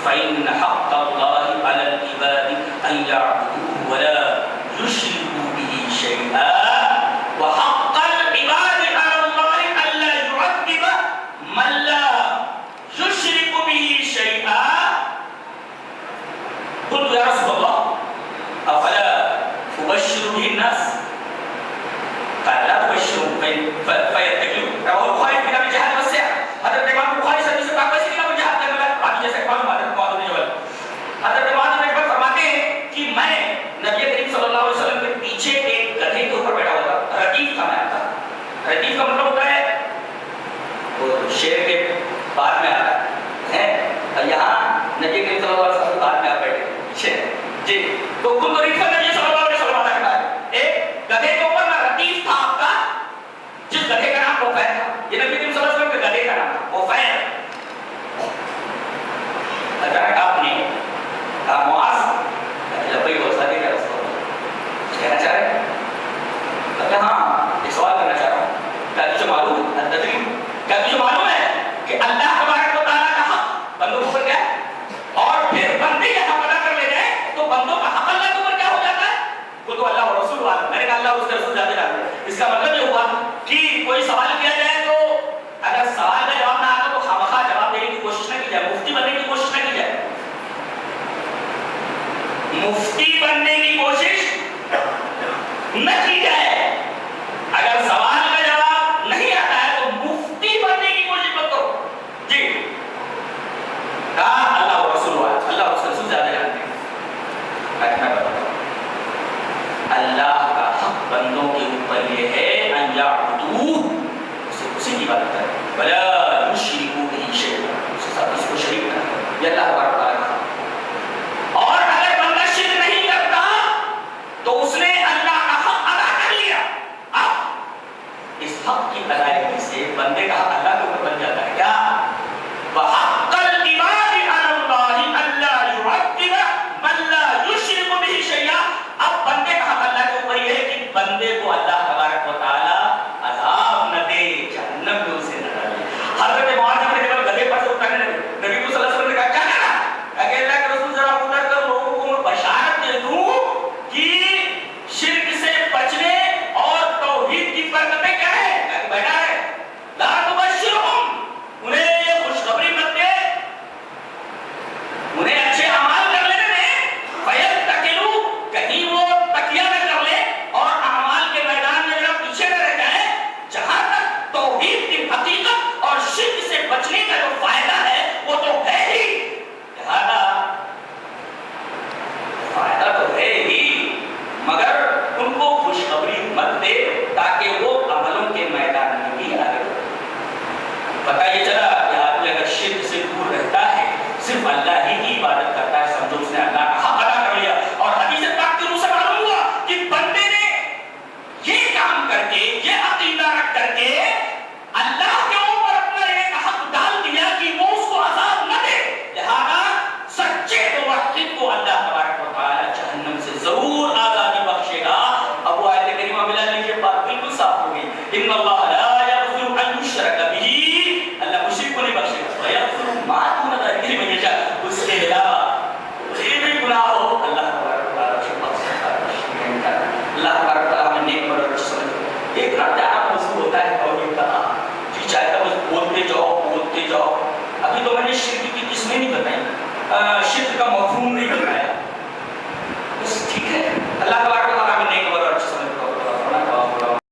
فإن حق الله على العباد أن يعبدوه ولا يشركوا به شيئا، وحق العباد على الله ألا يعذب من لا يشرك به شيئا۔ قلت يا رسول الله أفلا أبشر به الناس؟ قال لا تبشرهم فيتكلوا۔ رواه البخاري في كتاب الجهاد والسعر۔ حضرت امام بخاری سے سے پاک سے کتاب الجہاد کرنے والا ابھی جیسے معلوم حضرت معاذ بن جبل، حضرت معاذ بن جبل فرماتے ہیں کہ میں نبی کریم صلی اللہ علیہ وسلم کے پیچھے ایک گدھے کے اوپر بیٹھا ہوا تھا۔ ردیف تھا میں آتا، ردیف کا مطلب ہوتا ہے وہ شیر کے بعد میں آتا ہے، اور یہاں نبی کریم صلی اللہ علیہ وسلم بعد میں آپ بیٹھے پیچھے جی۔ تو کن تو ریفا نبی صلی اللہ علیہ وسلم آتا ہے، ایک گدھے کے اوپر میں ردیف تھا آپ کا، جس گدھے کا نام وفیر تھا۔ یہ نبی کریم صلی اللہ علیہ وسلم کے گدھے کا نام تھا وفیر۔ اچانک آپ نے کہا معاذ لبئی وسادی کا رسول اللہ کہنا چاہ رہے ہیں؟ کہا ہاں ایک سوال کرنا چاہ رہا ہوں، کیا تجھے معلوم ہے، کیا تجھے معلوم ہے کہ اللہ تبارک و تعالیٰ کا حق بندوں کے اوپر کیا ہے، اور پھر بندے یہ حق ادا کر لے جائیں تو بندوں کا حق اللہ کے اوپر کیا ہو جاتا ہے؟ وہ تو اللہ و رسول والا۔ میں نے کہا اللہ اس کے رسول زیادہ جانتے ہیں۔ اس کا مطلب یہ ہوا کہ کوئی سوال کیا جائے تو اگر سوال کا جواب نہ آتا تو خامخواہ جواب دینے کی کوشش نہ کی جائے، مفتی بننے کی کوشش نہ کی جائے، مفتی بننے کی کوشش نہ کی جائے۔ اگر سوال کا جواب نہیں آتا ہے تو مفتی بننے کی کوشش مت کرو جی۔ کہا اللہ و رسول والا، اللہ اور اس کے رسول زیادہ جانتے ہیں۔ میں بتاتا ہوں، اللہ کا حق بندوں کے اوپر یہ ہے ان یعبدوہ، اسی کی بات کرتا ہے، ولا یشرکوا بہ شیئا، اس کے ساتھ اس کو شریک نہ کریں۔ یہ اللہ تبارک و تعالیٰ کا ہوتے جاؤ. ابھی تو میں نے شرک کی قسمیں نہیں بتائیں, شرک کا مفہوم نہیں بتایا. بس ٹھیک ہے, اللہ تبارک و تعالیٰ